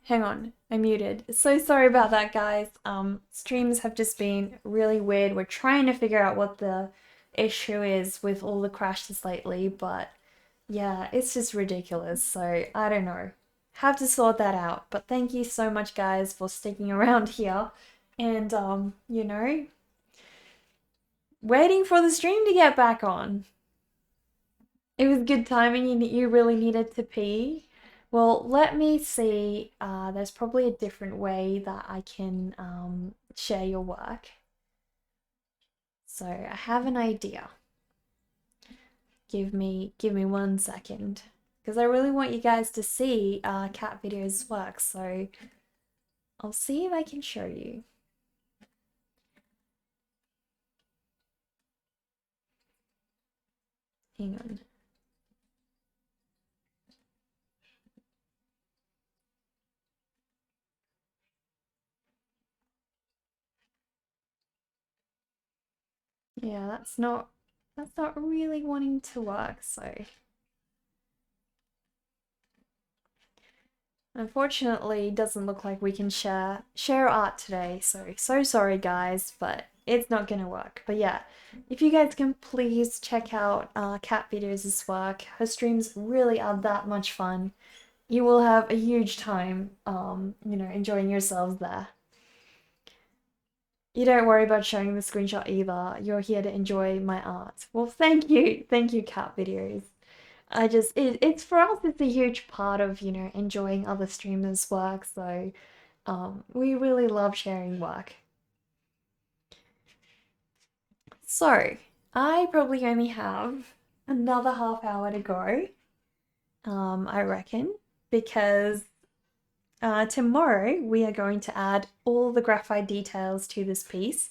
Hang on, I muted. So sorry about that, guys. Streams have just been really weird. We're trying to figure out what the issue is with all the crashes lately, but yeah, it's just ridiculous. So I don't know. Have to sort that out. But thank you so much, guys, for sticking around here and waiting for the stream to get back on. It was good timing. You really needed to pee. Well, let me see. There's probably a different way that I can share your work. So I have an idea. Give me 1 second, because I really want you guys to see cat videos work. So I'll see if I can show you. Hang on. Yeah, that's not really wanting to work. So unfortunately, it doesn't look like we can share art today. So sorry guys, but it's not gonna work. But yeah, if you guys can please check out Cat Videos' work. Her streams really are that much fun. You will have a huge time enjoying yourselves there. You don't worry about showing the screenshot either. You're here to enjoy my art. Well, thank you. Thank you, Cat Videos. It's for us, it's a huge part of, enjoying other streamers' work. So we really love sharing work. So I probably only have another half hour to go, I reckon, because tomorrow we are going to add all the graphite details to this piece.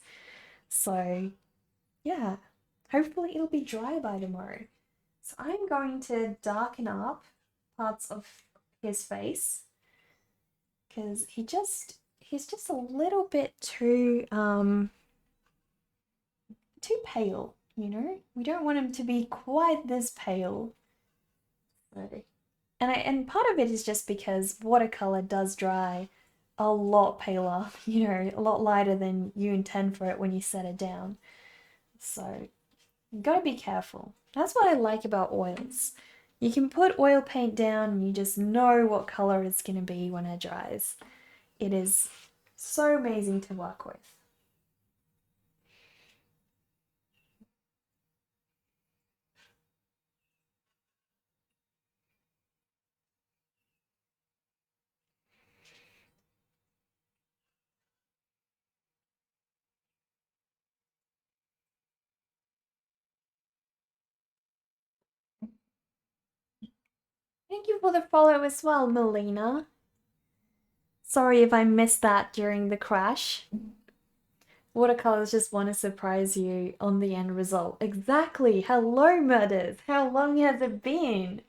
So yeah, hopefully it'll be dry by tomorrow. So I'm going to darken up parts of his face because he's just a little bit too pale, We don't want him to be quite this pale. So, and part of it is just because watercolor does dry a lot paler, a lot lighter than you intend for it when you set it down. So you gotta be careful. That's what I like about oils. You can put oil paint down and you just know what color it's gonna be when it dries. It is so amazing to work with. Thank you for the follow as well, Melina. Sorry if I missed that during the crash. Watercolors just want to surprise you on the end result. Exactly. Hello, Murders. How long has it been?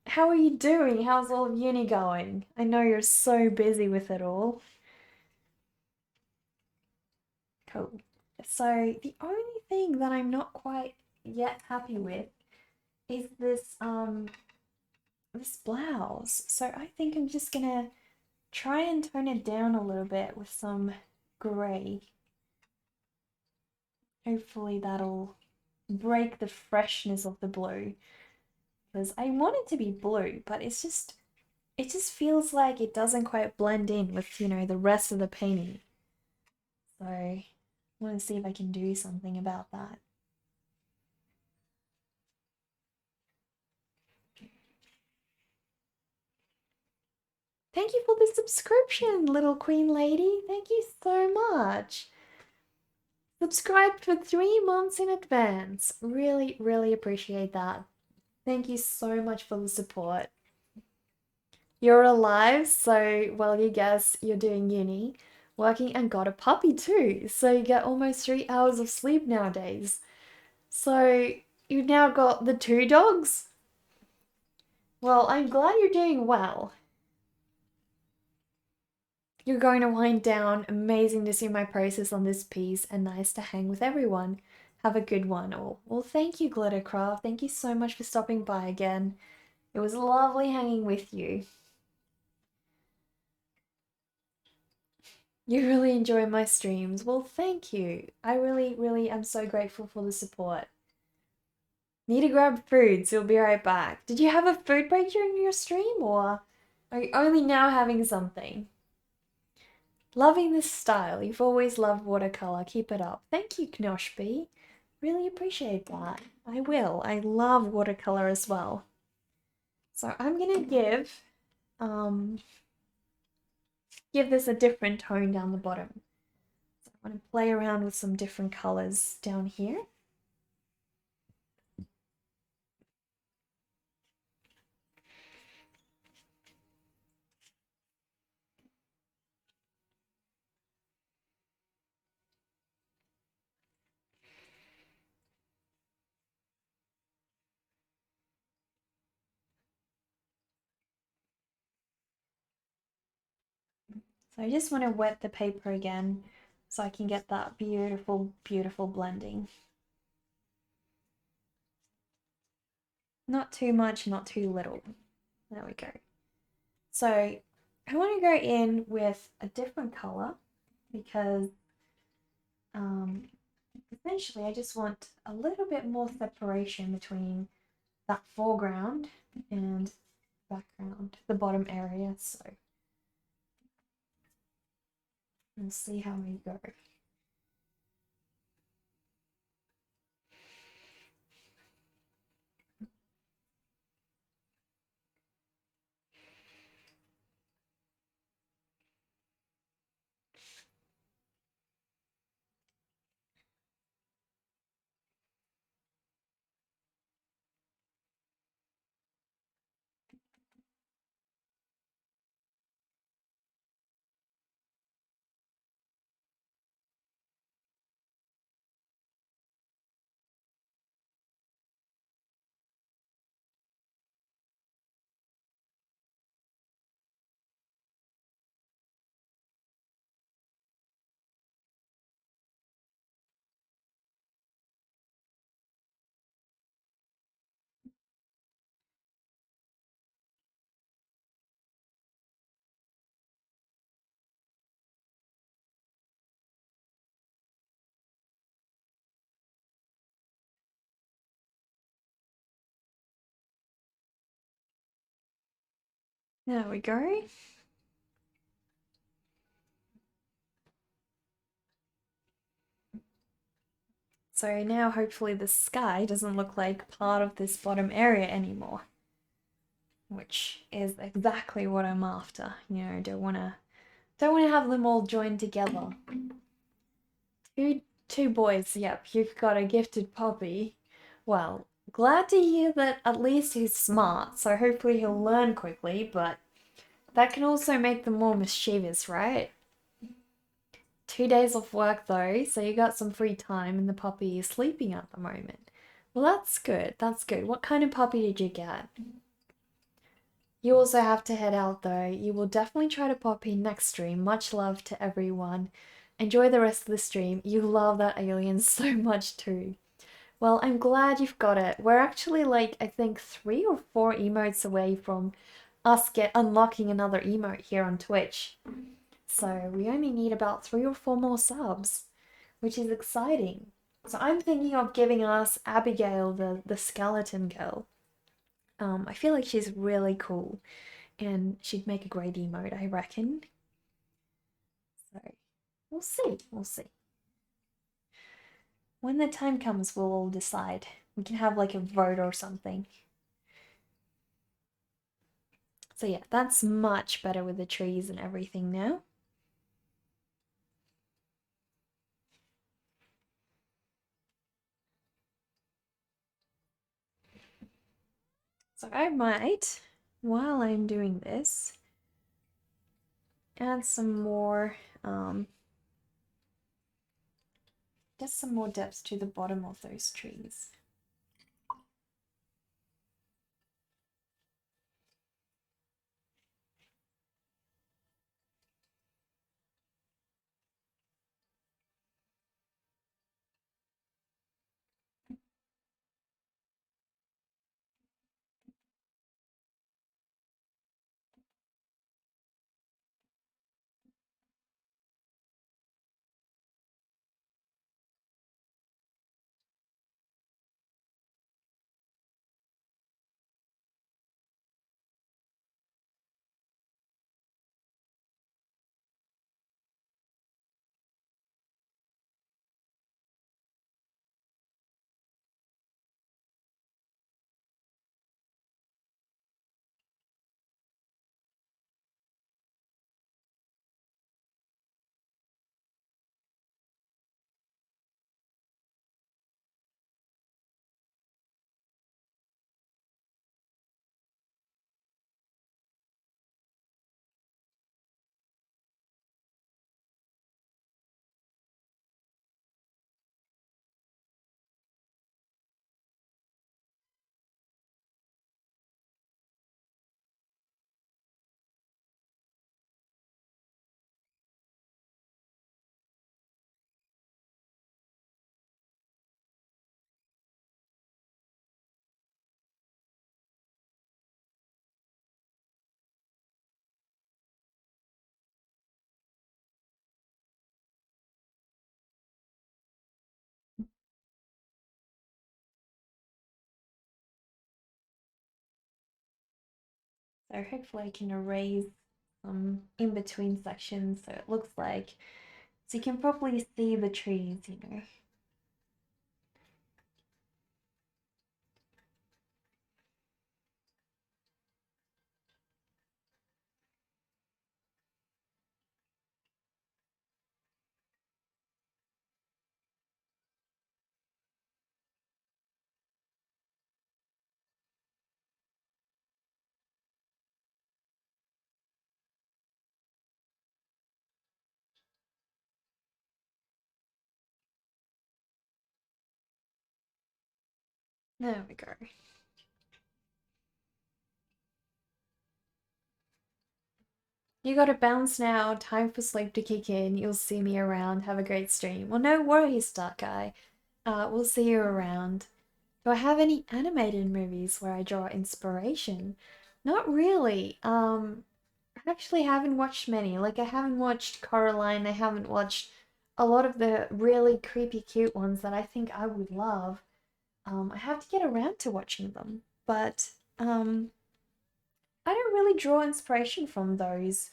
How are you doing? How's all of uni going? I know you're so busy with it all. Cool. So the only thing that I'm not quite yet happy with is this blouse. So I think I'm just gonna try and tone it down a little bit with some grey. Hopefully that'll break the freshness of the blue. Because I want it to be blue, but it just feels like it doesn't quite blend in with, the rest of the painting. So I want to see if I can do something about that. Thank you for the subscription, little queen lady. Thank you so much. Subscribed for 3 months in advance. Really, really appreciate that. Thank you so much for the support. You're alive, so well, you guess you're doing uni, working, and got a puppy too. So you get almost 3 hours of sleep nowadays. So you've now got the 2 dogs? Well, I'm glad you're doing well. You're going to wind down. Amazing to see my process on this piece and nice to hang with everyone. Have a good one all. Well, thank you, Glittercraft. Thank you so much for stopping by again. It was lovely hanging with you. You really enjoy my streams. Well, thank you. I really, really am so grateful for the support. Need to grab food, so we'll be right back. Did you have a food break during your stream, or are you only now having something? Loving this style. You've always loved watercolor. Keep it up. Thank you, Knoshby. Really appreciate that. I will. I love watercolor as well. So I'm gonna give this a different tone down the bottom. So I want to play around with some different colors down here. So I just want to wet the paper again so I can get that beautiful, beautiful blending. Not too much, not too little. There we go. So I want to go in with a different color because essentially I just want a little bit more separation between that foreground and background, the bottom area. So let's see how we go. There we go. So now hopefully the sky doesn't look like part of this bottom area anymore, which is exactly what I'm after. You know, don't want to have them all joined together. Two boys, yep, you've got a gifted puppy. Well, glad to hear that at least he's smart, so hopefully he'll learn quickly, but that can also make them more mischievous, right? 2 days off work though, so you got some free time and the puppy is sleeping at the moment. Well, that's good. That's good. What kind of puppy did you get? You also have to head out though. You will definitely try to pop in next stream. Much love to everyone. Enjoy the rest of the stream. You love that alien so much too. Well, I'm glad you've got it. We're actually like, I think 3 or 4 emotes away from us unlocking another emote here on Twitch. So we only need about 3 or 4 more subs, which is exciting. So I'm thinking of giving us Abigail, the skeleton girl. I feel like she's really cool and she'd make a great emote, I reckon. So we'll see, we'll see. When the time comes, we'll all decide. We can have like a vote or something. So yeah, that's much better with the trees and everything now. So I might, while I'm doing this, add some more, just some more depth to the bottom of those trees. So hopefully I can erase some in between sections so it looks like, so you can probably see the trees, you know. There we go. You gotta bounce now, time for sleep to kick in. You'll see me around. Have a great stream. Well, no worries, Dark Guy. We'll see you around. Do I have any animated movies where I draw inspiration? Not really. I actually haven't watched many. Like, I haven't watched Coraline, I haven't watched a lot of the really creepy cute ones that I think I would love. I have to get around to watching them. But I don't really draw inspiration from those.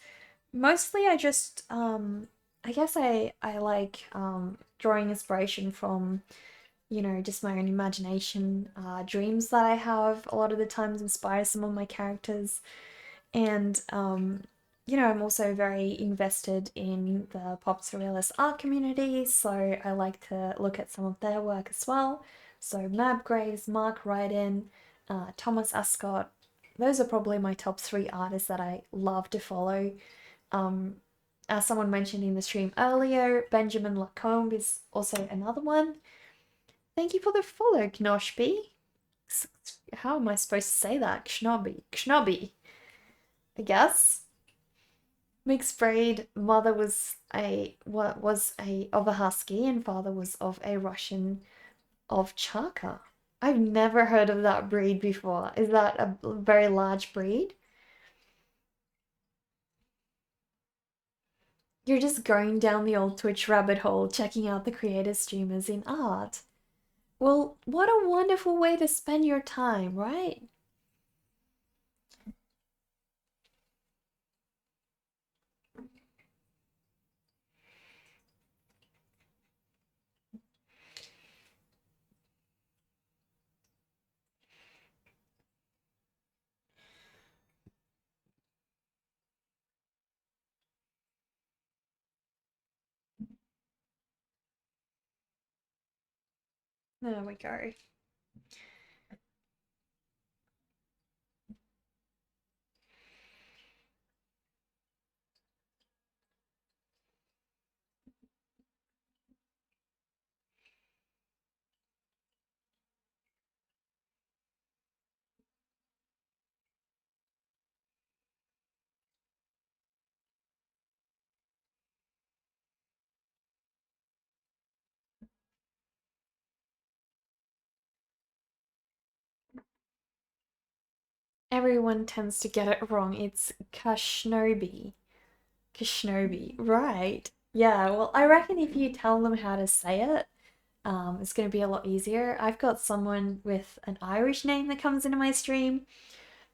Mostly I just I guess I like drawing inspiration from, you know, just my own imagination. Dreams that I have a lot of the times inspire some of my characters. And you know, I'm also very invested in the pop surrealist art community, so I like to look at some of their work as well. So Mab Graves, Mark Ryden, Thomas Ascott, those are probably my top three artists that I love to follow. Um, as someone mentioned in the stream earlier, Benjamin Lacombe is also another one. Thank you for the follow, Knoshby. How am I supposed to say that? Knobby. Knobby, I guess. Mixed breed. Mother was a what was a of a husky and father was of a Russian of Chaka. I've never heard of that breed before. Is that a very large breed? You're just going down the old Twitch rabbit hole, checking out the creator streamers in art. Well, what a wonderful way to spend your time, right? There we go. Everyone tends to get it wrong. It's Kashnobi. Kashnobi, right? Yeah, well, I reckon if you tell them how to say it, it's going to be a lot easier. I've got someone with an Irish name that comes into my stream,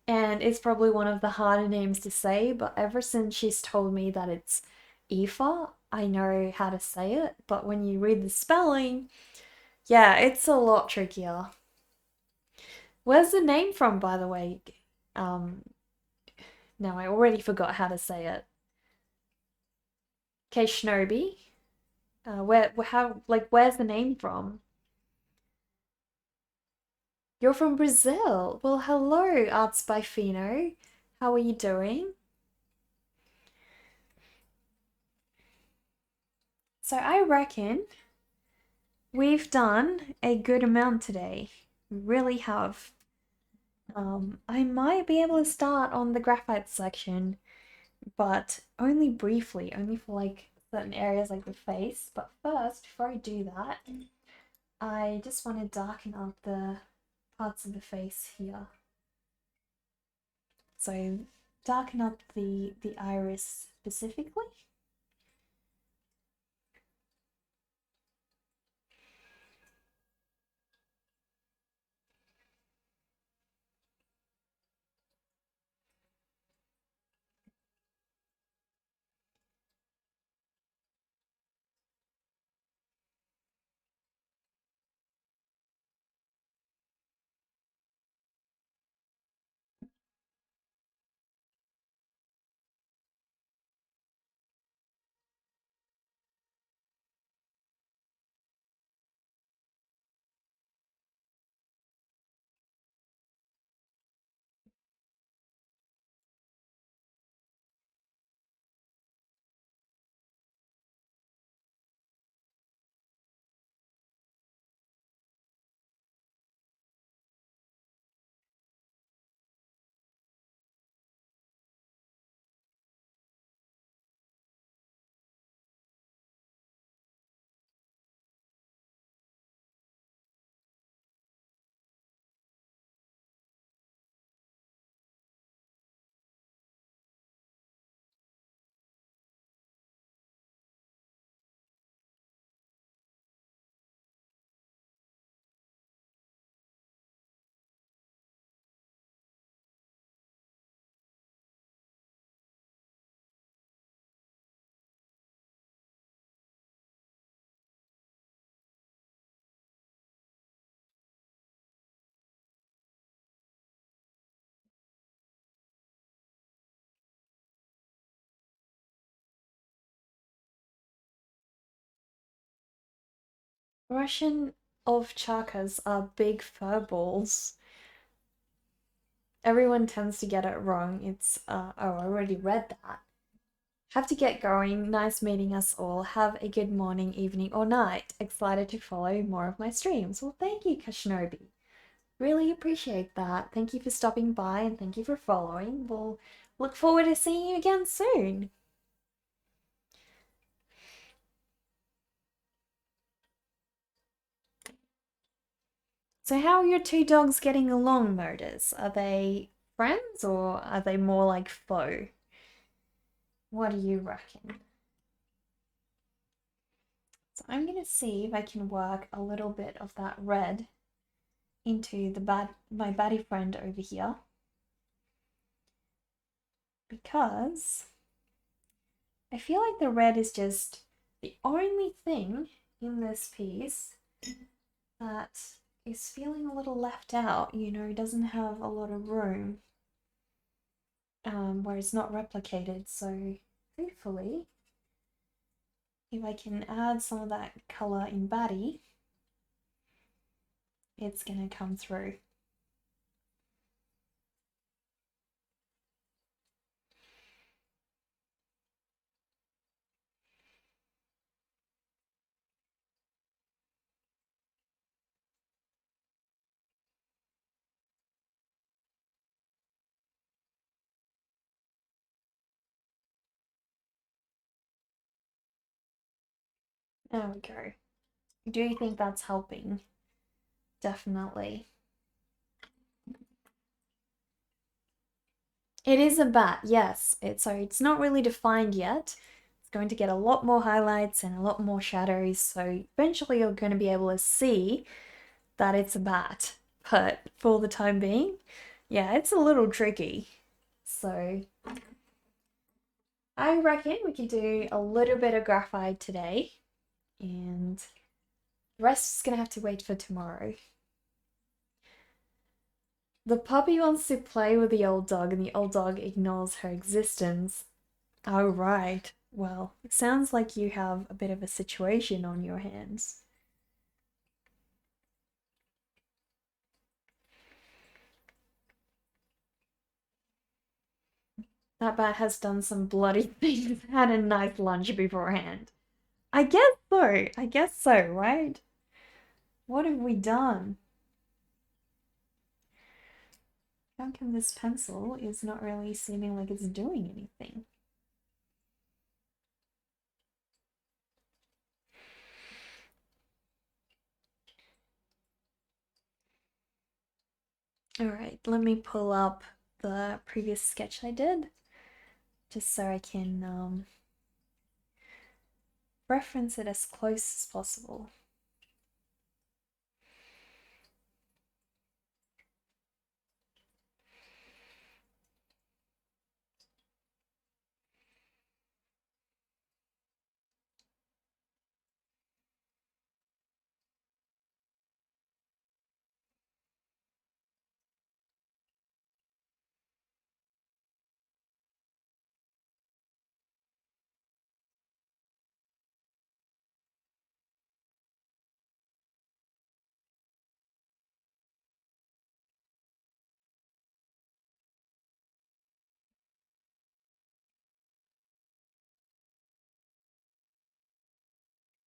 and it's probably one of the harder names to say, but ever since she's told me that it's Aoife, I know how to say it. But when you read the spelling, yeah, it's a lot trickier. Where's the name from, by the way? Um, no, I already forgot how to say it. Shinobi. Where's the name from? You're from Brazil. Well, hello, Arts by Fino. How are you doing? So I reckon we've done a good amount today. We really have. I might be able to start on the graphite section, but only briefly, only for like certain areas like the face. But first, before I do that, I just want to darken up the parts of the face here. So darken up the iris specifically. Russian ovchakas are big fur balls. Everyone tends to get it wrong. It's oh, I already read that. Have to get going. Nice meeting us all. Have a good morning, evening, or night. Excited to follow more of my streams. Well, thank you, Kashnobi. Really appreciate that. Thank you for stopping by and thank you for following. We'll look forward to seeing you again soon. So how are your two dogs getting along, Modus? Are they friends or are they more like foe? What do you reckon? So I'm gonna see if I can work a little bit of that red into my baddie friend over here. Because I feel like the red is just the only thing in this piece that is feeling a little left out, you know, doesn't have a lot of room, where it's not replicated. So hopefully, if I can add some of that color in baddie, it's gonna come through. There we go. Do you think that's helping? Definitely. It is a bat, yes. It's not really defined yet. It's going to get a lot more highlights and a lot more shadows, so eventually you're going to be able to see that it's a bat. But for the time being, yeah, it's a little tricky. So I reckon we could do a little bit of graphite today, and the rest is gonna have to wait for tomorrow. The puppy wants to play with the old dog, and the old dog ignores her existence. Oh, right. Well, it sounds like you have a bit of a situation on your hands. That bat has done some bloody things, had a nice lunch beforehand. I guess so. I guess so, right? What have we done? How come this pencil is not really seeming like it's doing anything? All right, let me pull up the previous sketch I did just so I can reference it as close as possible.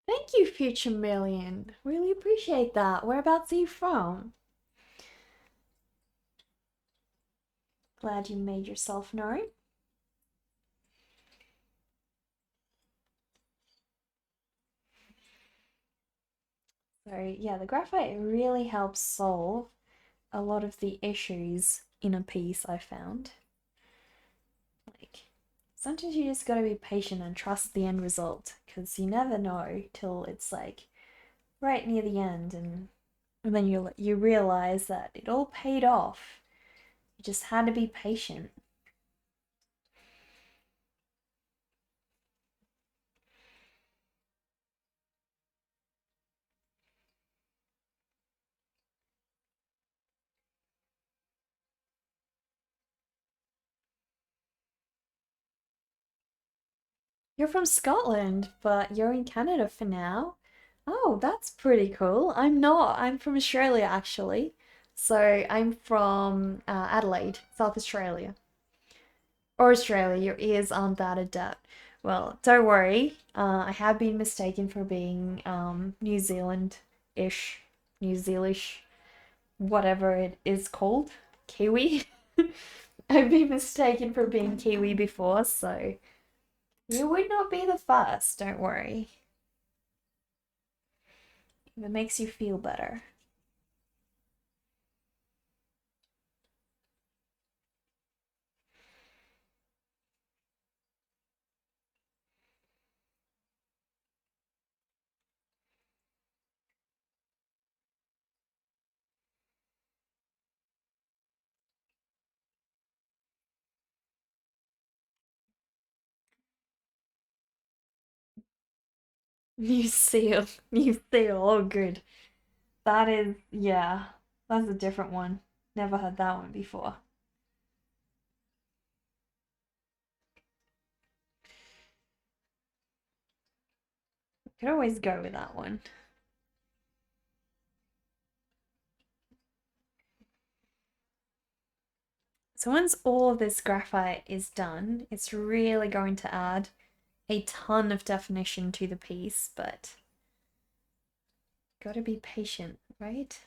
Thank you, Future Million. Really appreciate that. Whereabouts are you from? Glad you made yourself known. So yeah, the graphite really helps solve a lot of the issues in a piece I found. Like, sometimes you just gotta be patient and trust the end result, because you never know till it's like right near the end, and then you realize that it all paid off. You just had to be patient. You're from Scotland, but you're in Canada for now. Oh, that's pretty cool. I'm not. I'm from Australia, actually. So I'm from Adelaide, South Australia. Or Australia, your ears aren't that adept. Well, don't worry. I have been mistaken for being New Zealand-ish, New Zealish, whatever it is called. Kiwi. I've been mistaken for being Kiwi before, so you would not be the first, don't worry. If it makes you feel better. New Seal. New Seal. Oh, good. That is, yeah, that's a different one. Never heard that one before. Could always go with that one. So once all of this graphite is done, it's really going to add a ton of definition to the piece, but gotta be patient, right?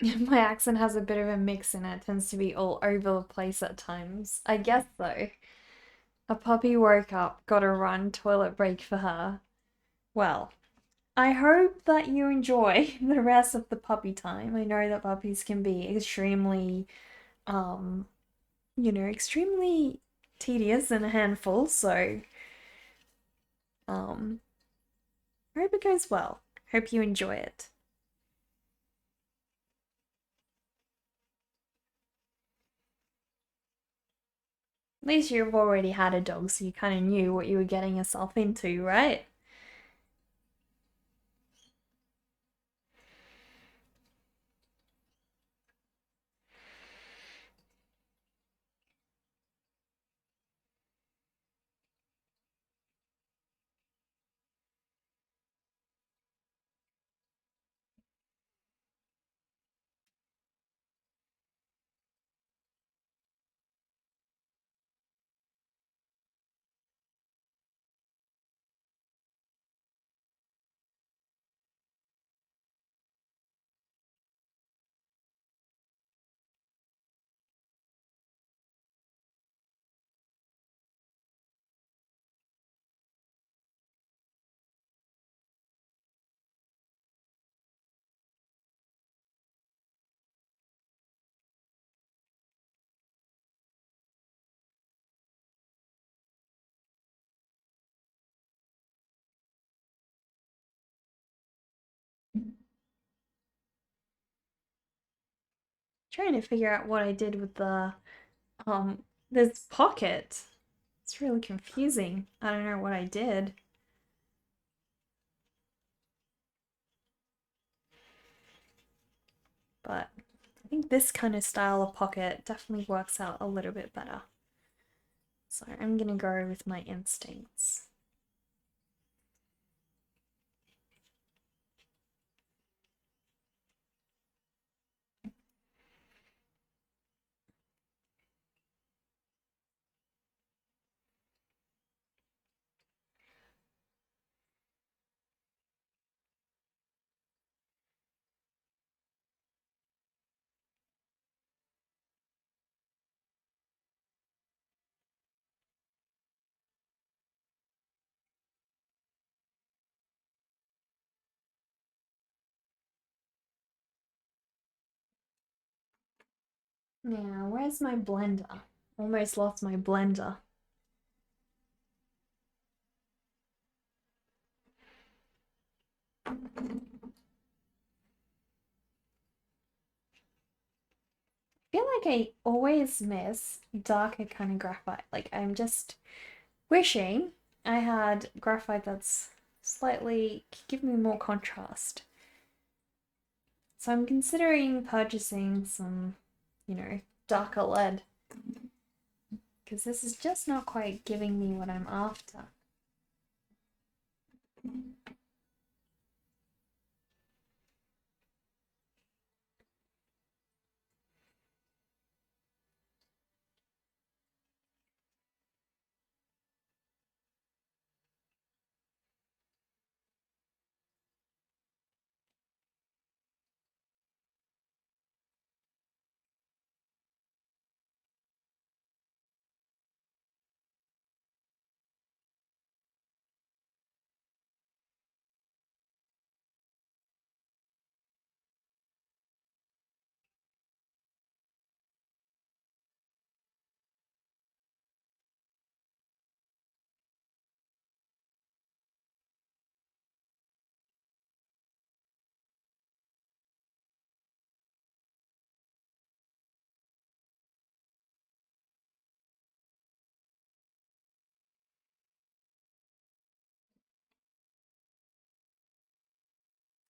My accent has a bit of a mix in it. It tends to be all over the place at times. I guess so. A puppy woke up, got a run, toilet break for her. Well, I hope that you enjoy the rest of the puppy time. I know that puppies can be extremely, um, extremely tedious and a handful, so, um, I hope it goes well. Hope you enjoy it. At least you've already had a dog, so you kind of knew what you were getting yourself into, right? Trying to figure out what I did with the this pocket. It's really confusing. I don't know what I did. But I think this kind of style of pocket definitely works out a little bit better. So I'm gonna go with my instincts. Now, where's my blender? Almost lost my blender. I feel like I always miss darker kind of graphite. Like I'm just wishing I had graphite that's slightly give me more contrast. So I'm considering purchasing some, darker lead because this is just not quite giving me what I'm after.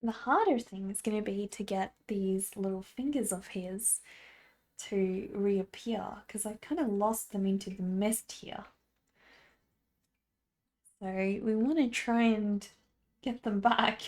the harder thing is going to be to get these little fingers of his to reappear because I've kind of lost them into the mist here. So we want to try and get them back.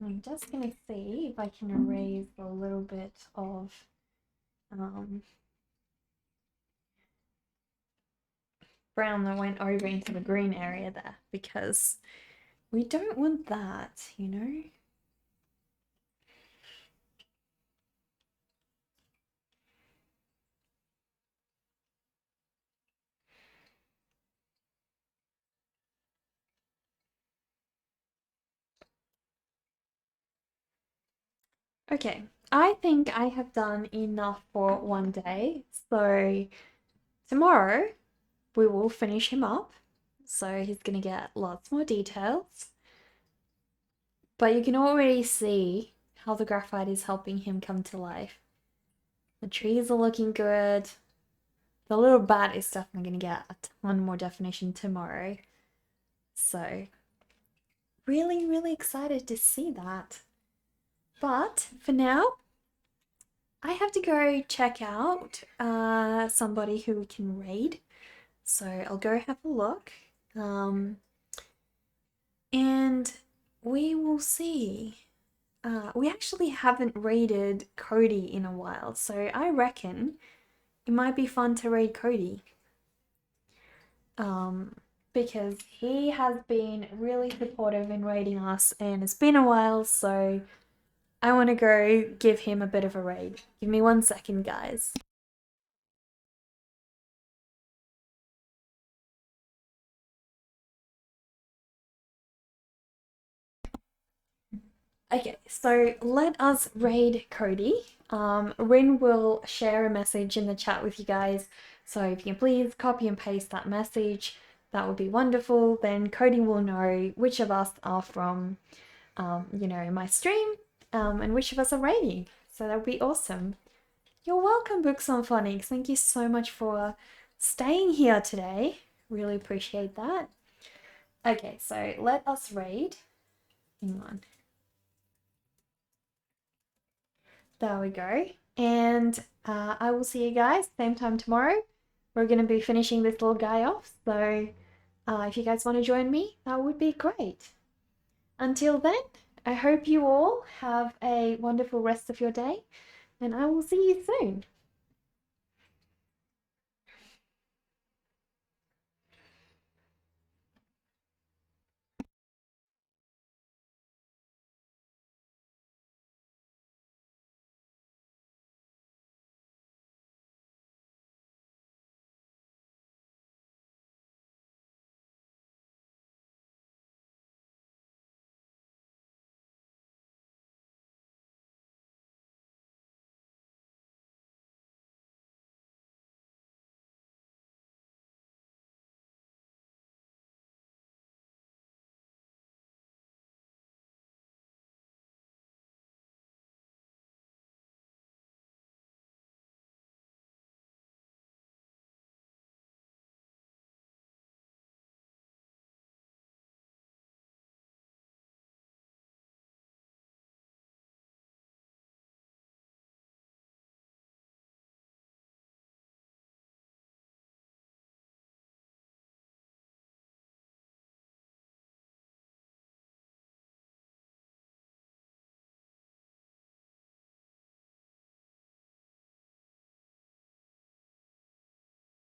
I'm just going to see if I can erase a little bit of brown that went over into the green area there because we don't want that, you know? Okay, I think I have done enough for one day. So tomorrow we will finish him up. So he's gonna get lots more details. But you can already see how the graphite is helping him come to life. The trees are looking good. The little bat is definitely gonna get a ton more definition tomorrow. So really, really excited to see that. But for now, I have to go check out somebody who we can raid. So I'll go have a look. And we will see. We actually haven't raided Cody in a while, so I reckon it might be fun to raid Cody. Because he has been really supportive in raiding us, and it's been a while, so I want to go give him a bit of a raid. Give me 1 second, guys. Okay, so let us raid Cody. Rin will share a message in the chat with you guys. So if you can please copy and paste that message, that would be wonderful. Then Cody will know which of us are from, my stream, and which of us are raiding. So that would be awesome. You're welcome, Books on Phonics. Thank you so much for staying here today. Really appreciate that. Okay, so let us raid. Hang on. There we go. And I will see you guys same time tomorrow. We're going to be finishing this little guy off. So if you guys want to join me, that would be great. Until then, I hope you all have a wonderful rest of your day. And I will see you soon.